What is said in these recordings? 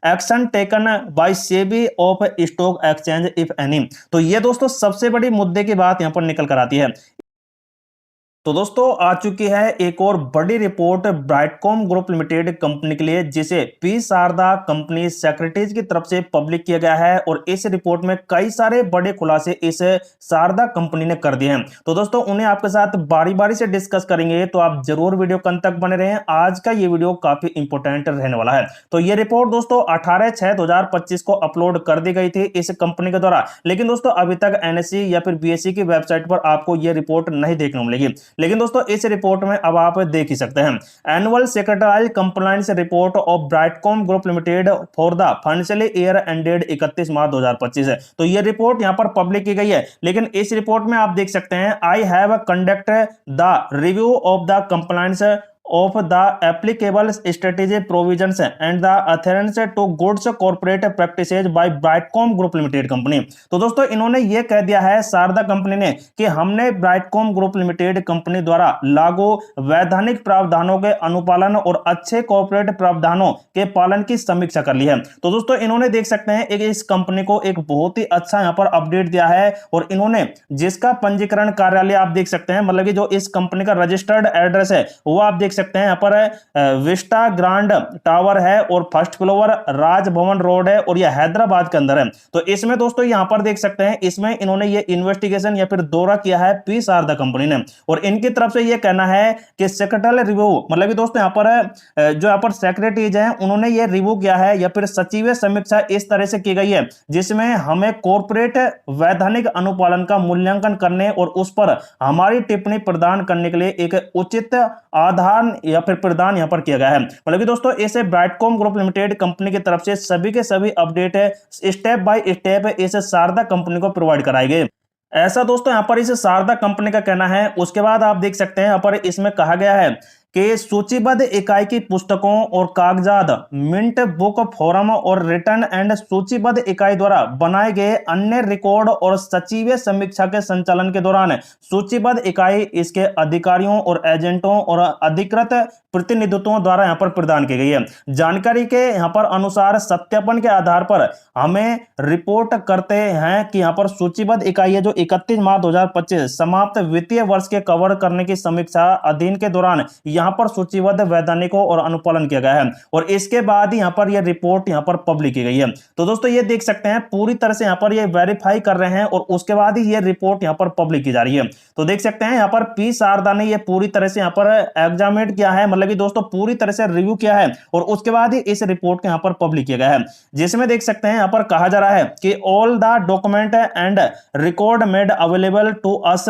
Action taken by SEBI of stock exchange if any. तो ये दोस्तों सबसे बड़ी मुद्दे की बात यहां पर निकल कर आती है। तो दोस्तों आ चुकी है एक और बड़ी report Brightcom group limited company के लिए, जिसे पी शारदा कंपनी सेक्रेटरीज की तरफ से पब्लिक किया गया है। और इस रिपोर्ट में कई सारे बड़े खुलासे इस शारदा कंपनी ने कर दिए हैं। तो दोस्तों उन्हें आपके साथ बारी बारी से डिस्कस करेंगे, तो आप जरूर वीडियो के अंत तक बने रहें। आज का ये वीडियो काफी इंपॉर्टेंट रहने वाला है। तो ये रिपोर्ट दोस्तों 18/6/2025 को अपलोड कर दी गई थी इस कंपनी के द्वारा, लेकिन दोस्तों अभी तक एनएससी या फिर बीएससी की वेबसाइट पर आपको ये रिपोर्ट नहीं देखने को मिलेगी। लेकिन दोस्तों इस रिपोर्ट में अब आप देख ही सकते हैं, annual secretarial compliance report of Brightcom group limited for the financial year ended 31 मार्च 2025 है। तो ये रिपोर्ट यहां पर पब्लिक की गई है, लेकिन इस रिपोर्ट में आप देख सकते हैं, I have conduct the review of the compliance of the applicable strategy provisions and the adherence to goods corporate practices by Brightcom Group Limited company. तो दोस्तों इन्होंने ये कह दिया है शारदा कंपनी ने कि हमने ब्राइटकॉम ग्रुप लिमिटेड कंपनी द्वारा लागू वैधानिक प्रावधानों के अनुपालन और अच्छे कॉर्पोरेट प्रावधानों के पालन की समीक्षा कर ली है। तो दोस्तों इन्होंने देख सकते हैं इस कंपनी को एक बहुत ही अच्छा यहाँ पर अपडेट दिया है, और इन्होंने जिसका पंजीकरण कार्यालय आप देख सकते हैं, मतलब कि जो इस कंपनी का रजिस्टर्ड एड्रेस है वो आप देख सकते हैं यहाँ पर विस्टा ग्रांड टावर है और फर्स्ट फ्लोर राजभवन रोड है, और यह हैदराबाद के अंदर है। तो इसमें दोस्तों यहाँ पर देख सकते हैं, इसमें इन्होंने ये इन्वेस्टिगेशन या फिर दौरा किया है पी शारदा कंपनी ने, और इनकी तरफ से ये कहना है कि सेक्रेटरियल रिव्यू, मतलब कि दोस्तों यहाँ पर जो यहाँ पर सेक्रेटरीज हैं उन्होंने ये रिव्यू किया है या फिर सचिव समीक्षा इस तरह से की गई है, जिसमें हमें कॉर्पोरेट वैधानिक अनुपालन का मूल्यांकन करने और उस पर हमारी टिप्पणी प्रदान करने के लिए एक उचित आधार या फिर प्रदान यहां पर किया गया है। मतलब कि दोस्तों इसे ब्राइटकॉम ग्रुप लिमिटेड कंपनी की तरफ से सभी के सभी अपडेट है स्टेप बाय स्टेप इस शारदा कंपनी को प्रोवाइड कराए गए, ऐसा दोस्तों यहां पर इस शारदा कंपनी का कहना है। उसके बाद आप देख सकते हैं यहां पर इसमें कहा गया है कि सूचीबद्ध इकाई की पुस्तकों और कागजात मिंट बुक फोरम और रिटर्न एंड सूचीबद्ध इकाई द्वारा बनाए गए अन्य रिकॉर्ड और सचिवीय समीक्षा के संचालन के दौरान सूचीबद्ध इकाई इसके अधिकारियों और एजेंटों और अधिकृत प्रतिनिधित्वों द्वारा यहां पर प्रदान की गई है। जानकारी के यहां पर अनुसार सत्यापन के आधार पर हमें रिपोर्ट करते हैं कि यहां पर सूचीबद्ध इकाई है जो 31 मार्च 2025 समाप्त वित्तीय वर्ष के कवर करने की समीक्षा अधीन के दौरान यहां पर सूचीबद्ध वैधानिकों और अनुपालन किया गया है, और इसके बाद ही यहां पर यह रिपोर्ट यहां पर पब्लिक की गई है। तो दोस्तों ये देख सकते हैं पूरी तरह से यहां पर ये वेरीफाई कर रहे हैं, और उसके बाद ही ये रिपोर्ट यहां पर पब्लिक की जा रही है। तो देख सकते हैं यहां पर पी शारदा ने ये पूरी तरह से यहां पर एग्जामिनेट किया है, मतलब कि दोस्तों पूरी तरह से रिव्यू किया है, और उसके बाद ही इस रिपोर्ट को यहां पर पब्लिक किया गया है, जिसमें देख सकते हैं यहां पर कहा जा रहा है कि all the document and record made available to us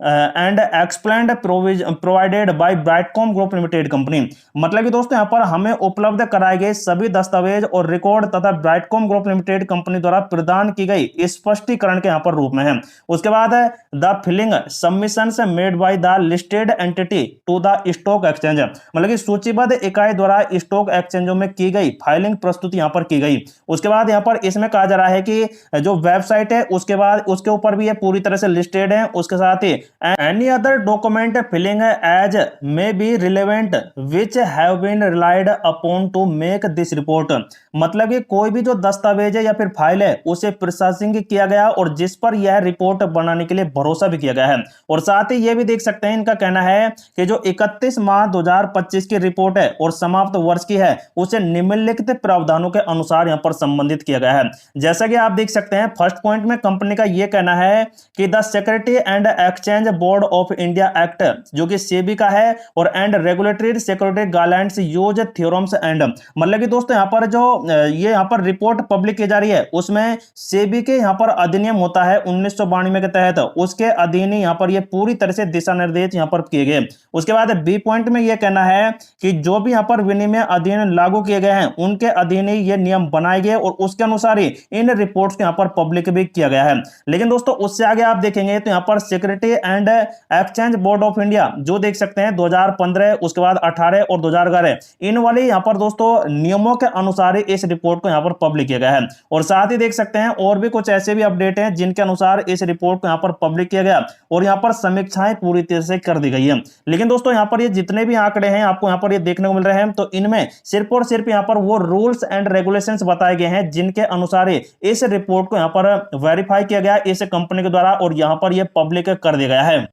and explained provided by Brightcom group limited company. मतलब कि दोस्तों यहां पर हमें उपलब्ध कराए गए सभी दस्तावेज और रिकॉर्ड तथा ब्राइटकॉम ग्रुप लिमिटेड कंपनी द्वारा प्रदान की गई स्पष्टीकरण के यहां पर रूप में है। उसके बाद है the filing submissions made by the listed entity to the stock exchange, मतलब कि सूचीबद्ध इकाई द्वारा स्टॉक एक्सचेंजों में की गई फाइलिंग प्रस्तुति यहां पर की गई। उसके बाद यहां पर इसमें कहा जा रहा है कि जो वेबसाइट है उसके बाद उसके ऊपर भी ये पूरी तरह से लिस्टेड है। उसके साथ ही any other document filling as may be relevant which have been relied upon to make this report, मतलब कि कोई भी जो दस्तावेज है या फिर फाइल है उसे प्रोसेसिंग किया गया और जिस पर यह रिपोर्ट बनाने के लिए भरोसा भी किया गया है। और साथ ही यह भी देख सकते हैं, इनका कहना है कि जो 31 मार्च 2025 की रिपोर्ट है और समाप्त वर्ष की है उसे निम्नलिखित प्रावधानों के अनुसार यहां पर संबंधित किया गया है। जैसा कि आप देख सकते हैं फर्स्ट पॉइंट में कंपनी का यह कहना है कि the security and exchange board of India act जो कि सेबी का है और and regulatory security guidelines use theorems and, मतलब कि दोस्तों यहां पर जो ये यहां पर रिपोर्ट पब्लिक की जा रही है उसमें सेबी के यहां पर अधिनियम होता है 1992 के तहत, उसके अधीन यहां पर ये पूरी तरह से दिशा निर्देश यहां पर किए गए। उसके बाद बी पॉइंट में यह कहना है कि जो भी यहां पर विनिमय अधिनियम लागू किए गए हैं उनके अधीन ही ये नियम बनाए गए और उसके अनुसार ही इन रिपोर्ट्स को यहां पर पब्लिक भी किया गया है। लेकिन दोस्तों उससे आगे आप देखेंगे तो यहां पर security and exchange board of India जो देख सकते हैं 2015, उसके बाद 18 और 2011, इन वाले यहाँ पर दोस्तों नियमों के अनुसार ही इस रिपोर्ट को यहाँ पर पब्लिक किया गया है। और साथ ही देख सकते हैं और भी कुछ ऐसे भी अपडेट हैं जिनके अनुसार इस रिपोर्ट को यहाँ पर पब्लिक किया गया और यहाँ पर समीक्षाएं पूरी तरह से कर दी गई है। लेकिन दोस्तों यहाँ पर ये जितने भी आंकड़े हैं आपको यहाँ पर ये देखने को मिल रहे हैं, तो इनमें सिर्फ और सिर्फ यहाँ पर वो रूल्स एंड रेगुलेशंस बताए गए हैं जिनके अनुसार इस रिपोर्ट को यहाँ पर वेरीफाई किया गया इस कंपनी के द्वारा और यहाँ पर ये पब्लिक कर दिया गया है।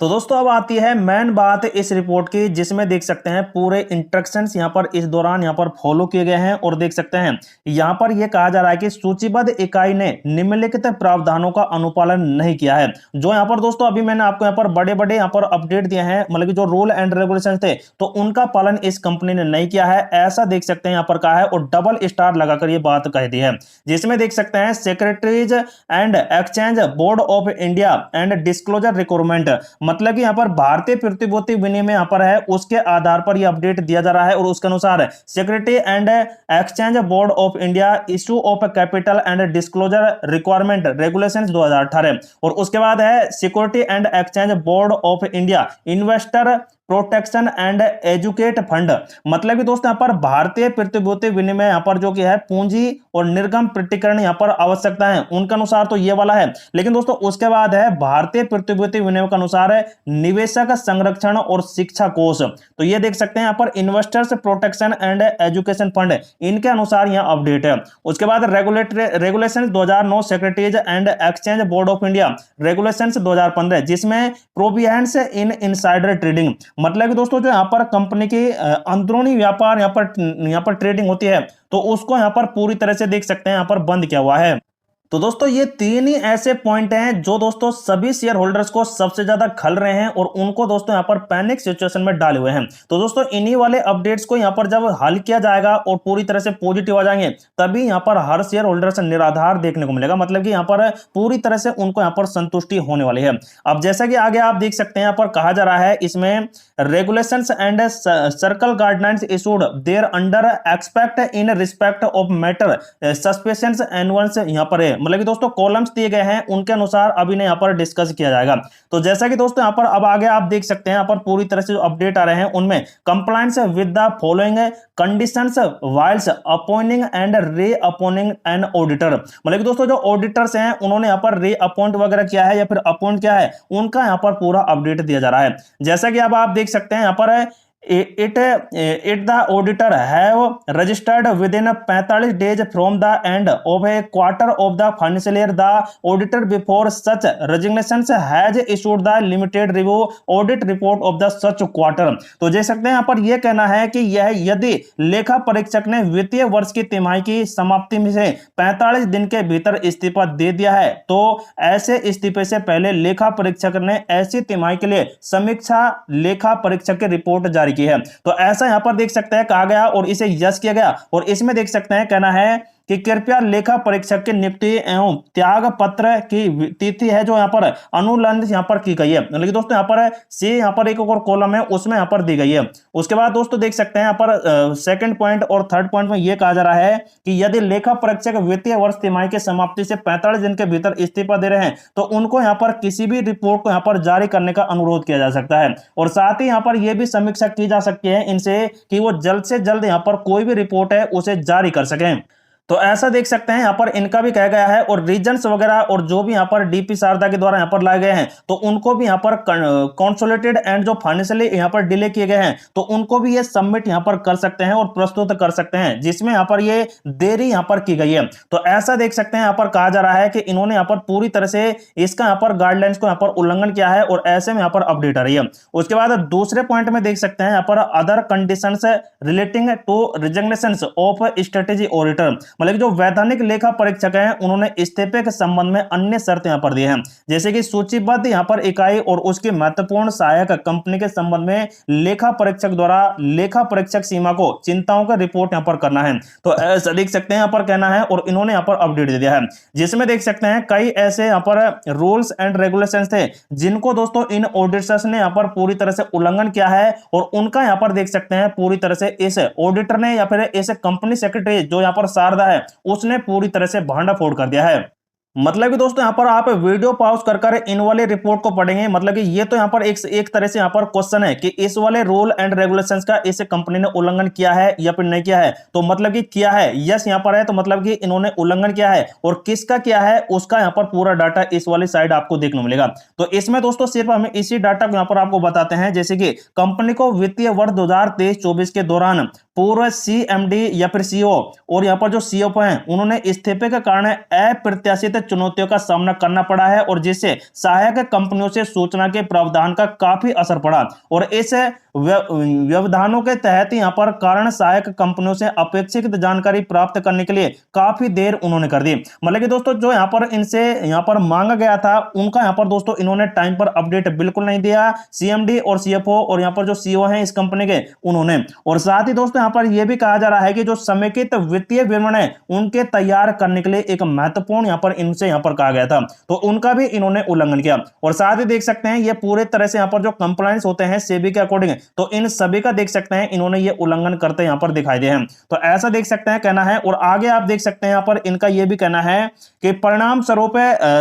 तो दोस्तों अब आती है मेन बात इस रिपोर्ट की, जिसमें देख सकते हैं पूरे इंस्ट्रक्शंस यहां पर इस दौरान यहां पर फॉलो किए गए हैं। और देख सकते हैं यहां पर यह कहा जा रहा है कि सूचीबद्ध इकाई ने निम्नलिखित प्रावधानों का अनुपालन नहीं किया है। जो यहां पर दोस्तों अभी मैंने आपको यहां पर बड़े बड़े यहां पर अपडेट दिए हैं, मतलब कि जो रूल एंड रेगुलेशन थे तो उनका पालन इस कंपनी ने नहीं किया है, ऐसा देख सकते हैं यहां पर कहा है और डबल स्टार लगाकर यह बात कह दी है। जिसमें देख सकते हैं secretaries and exchange board of India and disclosure requirement, मतलब कि यहाँ पर भारतीय प्रतिभूति विनिमय यहाँ पर है उसके आधार पर यह अपडेट दिया जा रहा है। और उसके अनुसार secretary and exchange board of India issue of capital and disclosure requirement regulations 2018। और उसके बाद है security and exchange board of India investor protection and educate fund, मतलब कि दोस्तों यहाँ पर भारतीय प्रतिभूति विनिमय यहाँ पर जो कि है पूंजी और निर्गम प्रकटीकरण यहाँ पर आवश्यकता है उनके अनुसार तो ये वाला है। लेकिन दोस्तों उसके बाद है भारतीय प्रतिभूति विनिमय के अनुसार है निवेशक संरक्षण और शिक्षा कोष, तो ये देख सकते हैं यहाँ पर investors protection and education fund, इनके अनुसार यहाँ अपडेट है। उसके बाद regulation 2009 secretaries and exchange board of India regulation 2015, जिसमें प्रोविहेंस इन इनसाइडर ट्रेडिंग, मतलब कि दोस्तों जो यहाँ पर कंपनी की अंदरूनी व्यापार यहाँ पर ट्रेडिंग होती है तो उसको यहाँ पर पूरी तरह से देख सकते हैं यहाँ पर बंद किया हुआ है। तो दोस्तों ये तीन ही ऐसे पॉइंट हैं जो दोस्तों सभी शेयर होल्डर्स को सबसे ज्यादा खल रहे हैं और उनको दोस्तों यहाँ पर पैनिक सिचुएशन में डाले हुए हैं। तो दोस्तों इन्हीं वाले अपडेट्स को यहाँ पर जब हल किया जाएगा और पूरी तरह से पॉजिटिव आ जाएंगे तभी यहाँ पर हर शेयर होल्डर से निराधार देखने को मिलेगा, मतलब कि यहाँ पर पूरी तरह से उनको यहाँ पर संतुष्टि होने वाली है। अब जैसा कि आगे आप देख सकते हैं यहाँ पर कहा जा रहा है इसमें regulations and circle guidelines issued thereunder expect in respect of matter suspensions annuals, यहाँ पर है मतलब कि दोस्तों कॉलम्स दिए गए हैं उनके अनुसार अभी ने यहाँ पर डिस्कस किया जाएगा। तो जैसा कि दोस्तों यहाँ पर अब आगे आप देख सकते हैं यहाँ पर पूरी तरह से जो अपडेट आ रहे हैं उनमें compliance with the following conditions whiles appointing and reappointing an auditor, मतलब कि दोस्तों जो ऑडिटर्स हैं उन्होंने यहाँ पर री अपॉइंट वगैरह किया है या फिर अपॉइंट किया है उनका यहाँ पर पूरा अपडेट दिया जा रहा है। जैसा कि अब आप देख सकते हैं यहाँ पर it the auditor have registered within 45 days from the end of a quarter of the financial year. The auditor before such resignations has issued the limited review audit report of the such quarter। तो देख सकते हैं यहाँ पर यह कहना है कि यह यदि लेखा परीक्षक ने वित्तीय वर्ष की तिमाही की समाप्ति में से 45 दिन के भीतर इस्तीफा दे दिया है तो ऐसे इस्तीफे से पहले लेखा परीक्षक ने ऐसी तिमाही के लिए समीक्षा लेखा परीक्षक की रिपोर्ट जारी की है। तो ऐसा यहां पर देख सकते हैं कहा गया और इसे यस किया गया। और इसमें देख सकते हैं कहना है कि कृपया लेखा परीक्षक की नियुक्ति एवं त्याग पत्र की तिथि है जो यहाँ पर अनुलंघित यहाँ पर की गई है, लेकिन दोस्तों यहाँ पर सी यहाँ पर एक और कॉलम है उसमें यहाँ पर दी गई है। उसके बाद दोस्तों देख सकते हैं यहाँ पर सेकंड पॉइंट और थर्ड पॉइंट में यह कहा जा रहा है कि यदि लेखा परीक्षक वित्तीय वर्ष तिमाही की समाप्ति से 45 दिन के भीतर इस्तीफा दे रहे हैं तो उनको यहाँ पर किसी भी रिपोर्ट को यहाँ पर जारी करने का अनुरोध किया जा सकता है। और साथ ही यहाँ पर यह भी समीक्षा की जा सकती है इनसे कि वो जल्द से जल्द यहाँ पर कोई भी रिपोर्ट है उसे जारी कर सकें। तो ऐसा देख सकते हैं यहाँ पर इनका भी कहा गया है। और रीजन्स वगैरह और जो भी यहाँ पर डीपी शारदा के द्वारा यहाँ पर लाए गए हैं तो उनको भी यहाँ पर कंसोलिडेटेड एंड जो फाइनेंशियली यहाँ पर डिले किए गए हैं तो उनको भी ये सबमिट यहाँ पर कर सकते हैं और प्रस्तुत कर सकते हैं जिसमें यहाँ पर ये देरी यहाँ पर की गई है। तो ऐसा देख सकते हैं यहाँ पर कहा जा रहा है कि इन्होंने यहाँ पर पूरी तरह से इसका यहाँ पर गाइडलाइंस को यहाँ पर उल्लंघन किया है और ऐसे में यहाँ पर अपडेट आ रही है। उसके बाद दूसरे पॉइंट में देख सकते हैं यहाँ पर other conditions relating to resignations of strategy auditor, मतलब जो वैधानिक लेखा परीक्षक हैं उन्होंने इस्तीफे के संबंध में अन्य शर्त यहां पर दी हैं जैसे कि सूचीबद्ध यहां पर इकाई और उसकी महत्वपूर्ण सहायक कंपनी के संबंध में लेखा परीक्षक द्वारा लेखा परीक्षक सीमा को चिंताओं का रिपोर्ट यहां पर करना है। तो ऐसा देख सकते हैं यहां पर कहना है और इन्होंने यहां पर अपडेट दे दिया है जिसमें देख सकते हैं कई ऐसे यहां पर रूल्स एंड रेगुलेशंस थे जिनको दोस्तों इन ऑडिटर्स ने यहां पर पूरी तरह से उल्लंघन किया है और उनका यहां पर देख सकते हैं पूरी तरह से इस ऑडिटर ने या फिर इस कंपनी सेक्रेटरी जो यहां पर शारदा है उसने पूरी तरह से भांडाफोड़ कर दिया है। मतलब कि दोस्तों यहाँ पर आप वीडियो पॉज कर कर इन वाले रिपोर्ट को पढ़ेंगे। मतलब कि ये तो यहाँ पर एक तरह से यहाँ पर क्वेश्चन है कि इस वाले रूल एंड रेगुलेशंस का इस कंपनी ने उल्लंघन किया है या फिर नहीं किया है। तो मतलब कि किया है, यस यहाँ पर है, तो मतलब कि इन्होंने उल्लंघन किया है और किसका किया है उसका यहाँ पर पूरा डाटा इस वाली साइड आपको देखने को मिलेगा। तो इसमें दोस्तों सिर्फ हमें इसी डाटा को यहाँ पर आपको बताते हैं, जैसे कि कंपनी को वित्तीय वर्ष 2023-24 के दौरान पूर्व सीएमडी या फिर सीईओ और यहाँ पर जो सीएफओ हैं उन्होंने इस्तीफे के कारण अप्रत्याशित चुनौतियों का सामना करना पड़ा है और जिससे सहायक कंपनियों से सूचना के प्रावधान का काफी असर पड़ा और इस व्यवधानों के तहत यहाँ पर कारण सहायक कंपनियों से अपेक्षित जानकारी प्राप्त करने के लिए काफी देर उन्होंने कर दी। मतलब कि दोस्तों जो यहाँ पर इनसे यहाँ पर मांगा गया था उनका यहाँ पर दोस्तों इन्होंने टाइम पर अपडेट बिल्कुल नहीं दिया, सीएमडी और सीएफओ और यहाँ पर जो सीईओ हैं इस कंपनी के उन्होंने। और साथ ही दोस्तों यहाँ पर यह भी कहा जा रहा है कि जो समेकित वित्तीय विवरण है उनके तैयार करने के लिए एक महत्वपूर्ण यहाँ पर इनसे यहाँ पर कहा गया था, तो उनका भी इन्होंने उल्लंघन किया। और साथ ही देख सकते हैं ये पूरे तरह से यहाँ पर जो कंप्लायंस होते हैं सेबी के अकॉर्डिंग, तो इन सभी का देख सकते हैं इन्होंने ये उल्लंघन करते यहाँ पर दिखाई दे हैं। तो ऐसा देख सकते हैं कहना है। और आगे आप देख सकते हैं यहाँ पर इनका ये भी कहना है कि परिणाम स्वरूप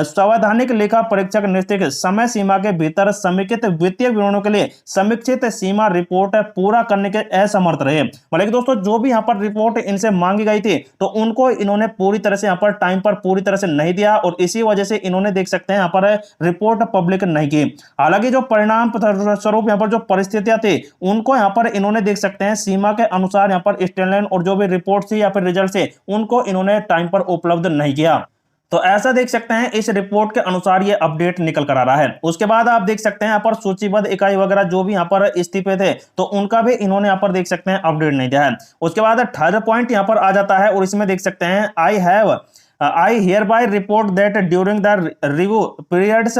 संवैधानिक लेखा परीक्षक निश्चित समय सीमा के भीतर समेकित वित्तीय विवरणों के लिए समीक्षित सीमा रिपोर्ट पूरा करने के असमर्थ रहे। मतलब कि दोस्तों जो भी यहाँ पर रिपोर्ट इनसे मांगी गई थी तो उनको इन्होंने पूरी तरह से यहाँ पर टाइम पर पूरी तरह से नहीं दिया और इसी वजह से इन्होंने देख सकते हैं यहाँ पर रिपोर्ट पब्लिक नहीं की। हालांकि जो परिणाम स्वरूप यहाँ पर जो परिस्थितियां थी उनको यहाँ पर इन्होंने देख सकते हैं सीमा के अनुसार यहाँ पर स्टैंडर्ड और जो भी रिपोर्ट थी या फिर रिजल्ट थे उनको इन्होंने टाइम पर उपलब्ध नहीं किया। तो ऐसा देख सकते हैं इस रिपोर्ट के अनुसार ये अपडेट निकल कर आ रहा है। उसके बाद आप देख सकते हैं यहाँ पर सूचीबद्ध इकाई वगैरह जो भी यहाँ पर इस्तीफे थे तो उनका भी इन्होंने यहाँ पर देख सकते हैं अपडेट नहीं दिया है। उसके बाद थर्ड पॉइंट यहाँ पर आ जाता है और इसमें देख सकते हैं I hereby report that during the review periods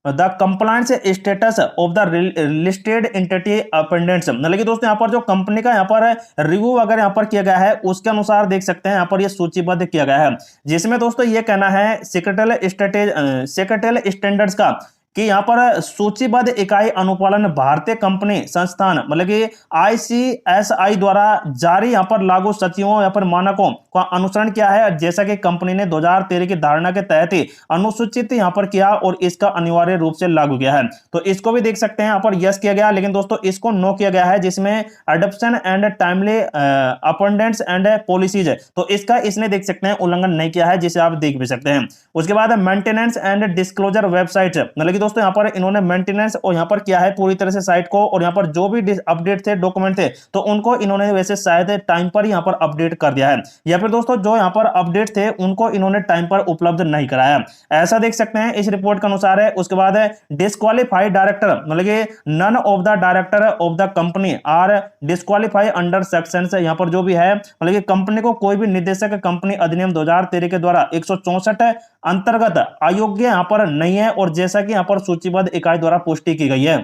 the compliance status of the listed entity appendants. मतलब कि दोस्तों यहाँ पर जो कंपनी का यहाँ पर रिव्यू अगर यहाँ पर किया गया है उसके अनुसार देख सकते हैं यहाँ पर ये सूचीबद्ध किया गया है, जिसमें दोस्तों ये कहना है सेक्रेटल स्टैंडर्ड्स का कि यहाँ पर सूचीबद्ध इकाई अनुपालन भारतीय कंपनी संस्थान मतलब कि आईसीएसआई द्वारा जारी यहाँ पर लागू सचिवों या फिर मानकों का अनुसरण किया है, जैसा कि कंपनी ने 2013 की धारणा के तहत ही अनुसूचित यहाँ पर किया और इसका अनिवार्य रूप से लागू किया है। तो इसको भी देख सकते हैं यहाँ पर यस किया गया, लेकिन दोस्तों इसको नो किया गया है जिसमें adoption and timely appointments and policies है, तो इसका इसने देख सकते हैं उल्लंघन नहीं किया है, जिसे आप देख भी सकते हैं। उसके बाद मेंटेनेंस एंड डिस्क्लोजर वेबसाइट, मतलब कि दोस्तों यहाँ पर इन्होंने मेंटेनेंस और यहाँ पर किया है पूरी तरह से साइट को और यहाँ पर जो भी अपडेट थे डॉक्यूमेंट थे तो उनको इन्होंने वैसे शायद टाइम पर यहाँ पर अपडेट कर दिया है, या फिर दोस्तों जो यहाँ पर अपडेट थे उनको इन्होंने टाइम पर उपलब्ध नहीं कराया, ऐसा देख सकते हैं इस रिपोर्ट के अनुसार है। उसके बाद है डिस्क्वालीफाइड डायरेक्टर, मतलब कि none of the director of the company are disqualify under section से, यहाँ पर जो भी है मतलब कि कंपनी को कोई भी निदेशक कंपनी अधिनियम 2013 के द्वारा 164 अंतर्गत अयोग्य यहाँ पर नहीं है और जैसा कि यहाँ पर सूचीबद्ध इकाई द्वारा पुष्टि की गई है।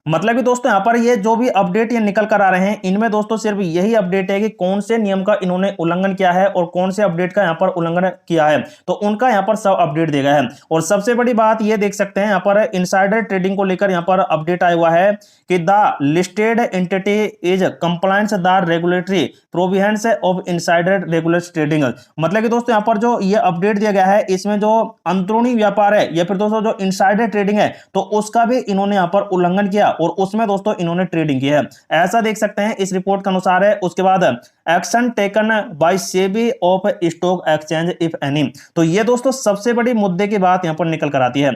मतलब कि दोस्तों यहाँ पर ये जो भी अपडेट ये निकल कर आ रहे हैं इनमें दोस्तों सिर्फ यही अपडेट है कि कौन से नियम का इन्होंने उल्लंघन किया है और कौन से अपडेट का यहाँ पर उल्लंघन किया है, तो उनका यहाँ पर सब अपडेट दिया गया है। और सबसे बड़ी बात ये देख सकते हैं यहाँ पर इनसाइडर ट्रेडिंग को लेकर यहाँ पर अपडेट आया हुआ है कि the listed entity is compliance the regulatory provisions of insider regulatory trading. मतलब कि दोस्तों यहाँ पर जो ये अपडेट दिया गया है इसमें जो अंदरूनी व्यापार है या फिर दोस्तों जो इनसाइडर ट्रेडिंग है तो उसका भी इन्होंने यहाँ पर उल्लंघन किया और उसमें दोस्तों इन्होंने ट्रेडिंग की है, ऐसा देख सकते हैं इस रिपोर्ट के अनुसार है। उसके बाद action taken by SEBI of stock exchange if any, तो ये दोस्तों सबसे बड़ी मुद्दे की बात यहां पर निकल कर आती है।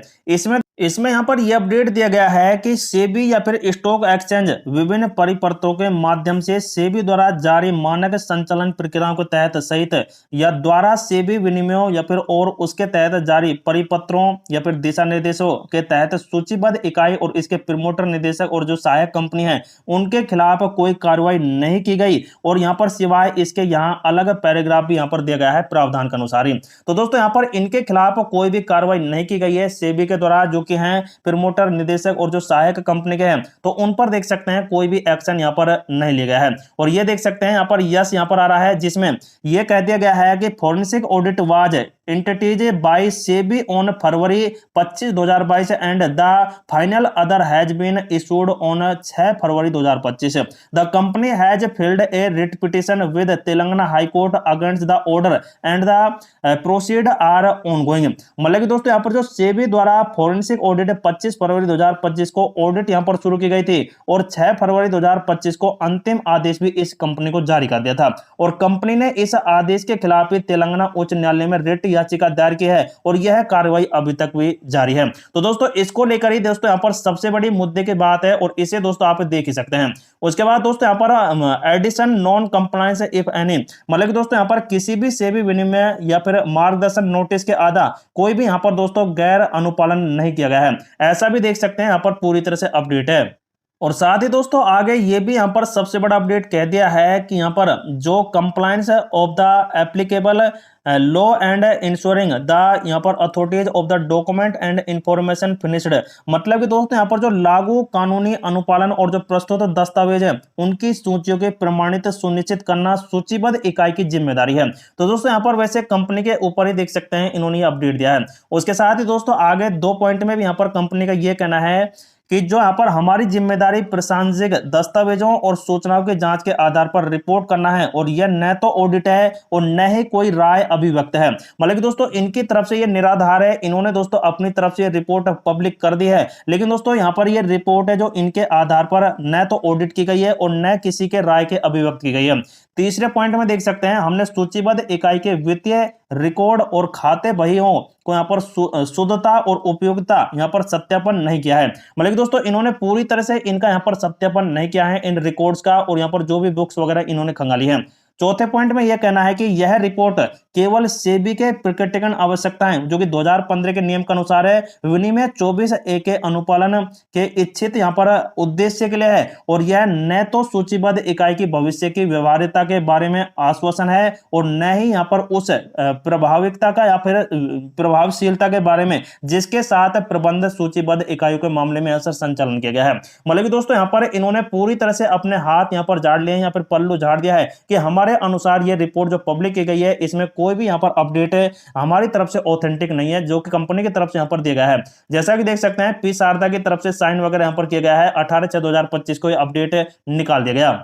इसमें यहां पर यह अपडेट दिया गया है कि सेबी या फिर स्टॉक एक्सचेंज विभिन्न परिपत्रों के माध्यम से सेबी द्वारा जारी मानक संचालन प्रक्रियाओं के तहत सहित या द्वारा सेबी विनिमयों या फिर और उसके तहत जारी परिपत्रों या फिर दिशा निर्देशों के तहत सूचीबद्ध इकाई और इसके प्रमोटर निदेशक और जो सहायक कंपनी है उनके खिलाफ कोई कार्रवाई नहीं की गई और यहाँ पर सिवाय इसके यहाँ अलग पैराग्राफ भी यहाँ पर दिया गया है प्रावधान के अनुसार ही। तो दोस्तों यहाँ पर इनके खिलाफ कोई भी कार्रवाई नहीं की गई है सेबी के द्वारा, जो कि हैं प्रमोटर निदेशक और जो सहायक कंपनी के हैं, तो उन पर देख सकते हैं कोई भी एक्शन यहाँ पर नहीं लिया गया है। और ये देख सकते हैं यहाँ पर यस यहाँ पर आ रहा है जिसमें यह कह दिया गया है कि forensic audit was entities by SEBI on February 25 2022 and the final order has been issued on 6 February 2025। The company has filed a writ petition with Telangana high court against the order and the proceed are ongoing. मतलब कि दोस्तों यहाँ पर जो सेबी द्वारा forensic audit 25 फरवरी 2025 को audit यहाँ पर शुरू की गई थी और 6 फरवरी 2025 को अंतिम आदेश भी इस कंपनी को जारी कर दिया था और कंपनी ने इस आदेश के खिलाफ तेलंगाना उच्च न्यायालय में रिट याचिका दायर की है और यह कार्रवाई अभी तक भी जारी है। तो दोस्तों इसको लेकर ही दोस्तों यहाँ पर सबसे बड़ी मुद्दे की बात है और इसे दोस्तों आप देख ही सकते हैं। उसके बाद दोस्तों यहाँ पर addition non compliance if any, मतलब कि दोस्तों यहाँ पर किसी भी सेबी विनिमय या फिर मार्गदर्शन नोटिस के आधा कोई भी यहाँ पर दोस्तों गैर अनुपालन नहीं किया गया है, ऐसा भी देख सकते हैं यहाँ पर पूरी तरह से अपडेट है। और साथ ही दोस्तों आगे ये भी यहाँ पर सबसे बड़ा अपडेट कह दिया है कि यहाँ पर जो compliance of the applicable law and ensuring the यहाँ पर authorities of the document and information finished, मतलब कि दोस्तों यहाँ पर जो लागू कानूनी अनुपालन और जो प्रस्तुत दस्तावेज है उनकी सूचियों के प्रमाणित सुनिश्चित करना सूचीबद्ध इकाई की जिम्मेदारी है। तो दोस्तों यहाँ पर वैसे कंपनी के ऊपर ही देख सकते हैं इन्होंने अपडेट दिया है। उसके साथ ही दोस्तों आगे 2 पॉइंट में भी यहाँ पर कंपनी का ये कहना है कि जो यहाँ पर हमारी जिम्मेदारी प्रासंगिक दस्तावेजों और सूचनाओं की जांच के आधार पर रिपोर्ट करना है और यह न तो ऑडिट है और न ही कोई राय अभिव्यक्त है। मतलब कि दोस्तों इनकी तरफ से ये निराधार है, इन्होंने दोस्तों अपनी तरफ से रिपोर्ट पब्लिक कर दी है, लेकिन दोस्तों यहाँ पर ये रिपोर्ट है जो इनके आधार पर न तो ऑडिट की गई है और न किसी के राय के अभिव्यक्त की गई है। तीसरे पॉइंट में देख सकते हैं हमने सूचीबद्ध इकाई के वित्तीय रिकॉर्ड और खाते बहियों को यहाँ पर शुद्धता और उपयोगिता यहाँ पर सत्यापन नहीं किया है। मतलब कि दोस्तों इन्होंने पूरी तरह से इनका यहाँ पर सत्यापन नहीं किया है इन रिकॉर्ड्स का और यहाँ पर जो भी बुक्स वगैरह इन्होंने खंगाली है। चौथे पॉइंट में यह कहना है कि यह रिपोर्ट केवल सेबी के प्रकटीकरण आवश्यकताएं जो कि 2015 के नियम के अनुसार है विनिमय 24A के अनुपालन के इच्छित यहाँ पर उद्देश्य के लिए है और यह न तो सूचीबद्ध इकाई की भविष्य की व्यवहार्यता के बारे में आश्वासन है और न ही यहाँ पर उस प्रभाविकता का या फिर प्रभावशीलता के बारे में जिसके साथ प्रबंध सूचीबद्ध इकाइयों के मामले में असर संचालन किया गया है। मतलब कि दोस्तों यहाँ पर इन्होंने पूरी तरह से अपने हाथ यहाँ पर झाड़ लिए हैं, यहाँ पर पल्लू झाड़ दिया है कि हमारे अनुसार ये रिपोर्ट जो पब्लिक की गई है इसमें कोई भी यहाँ पर अपडेट हमारी तरफ से ऑथेंटिक नहीं है जो कि कंपनी की तरफ से यहाँ पर दिया गया है। जैसा कि देख सकते हैं पी शारदा की तरफ से साइन वगैरह यहाँ पर किया गया है, 18/6/2025 को ये अपडेट निकाल दिया गया।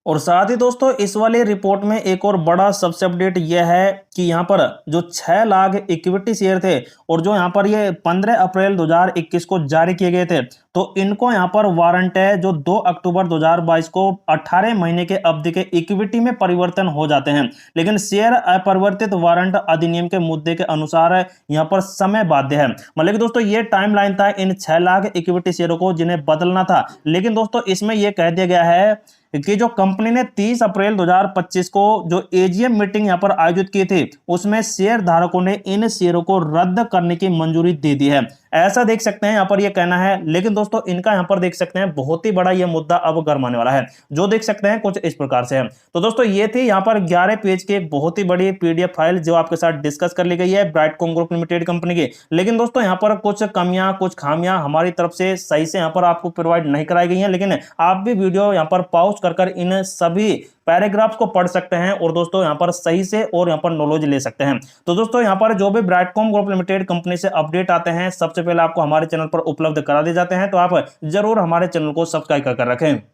और साथ ही दोस्तों इस वाली रिपोर्ट में एक और बड़ा सबसे अपडेट यह है कि यहाँ पर जो 6 लाख इक्विटी शेयर थे और जो यहाँ पर ये 15 अप्रैल 2021 को जारी किए गए थे तो इनको यहाँ पर वारंट है जो 2 अक्टूबर 2022 को 18 महीने के अवधि के इक्विटी में परिवर्तन हो जाते हैं, लेकिन शेयर अपरिवर्तित वारंट अधिनियम के मुद्दे के अनुसार यहाँ पर समय बाध्य है। मतलब कि दोस्तों ये टाइमलाइन था इन 6 लाख इक्विटी शेयरों को जिन्हें बदलना था, लेकिन दोस्तों इसमें यह कह दिया गया है कि जो कंपनी ने 30 अप्रैल 2025 को जो एजीएम मीटिंग यहां पर आयोजित की थी उसमें शेयर धारकों ने इन शेयरों को रद्द करने की मंजूरी दे दी है, ऐसा देख सकते हैं यहां पर ये कहना है। लेकिन दोस्तों इनका यहां पर देख सकते हैं बहुत ही बड़ा ये मुद्दा अब गरमाने वाला है, जो देख सकते हैं कुछ इस प्रकार से है। तो दोस्तों ये थी यहां पर 11 पेज की एक बहुत ही बड़ी पीडीएफ फाइल जो आपके साथ डिस्कस कर ली गई है ब्राइटकॉम ग्रुप लिमिटेड कंपनी की। लेकिन दोस्तों यहां पर कुछ कमियां कुछ खामियां हमारी तरफ से सही से यहां पर आपको प्रोवाइड नहीं कराई गई हैं, लेकिन आप भी वीडियो यहां पर पॉज कर इन सभी पैराग्राफ्स को पढ़ सकते हैं और दोस्तों यहां पर सही से और यहां पर नॉलेज ले सकते हैं। तो दोस्तों यहां पर जो भी ब्राइटकॉम ग्रुप लिमिटेड कंपनी से अपडेट आते हैं सबसे पहले आपको हमारे चैनल पर उपलब्ध करा दिए जाते हैं, तो आप जरूर हमारे चैनल को सब्सक्राइब कर रखें।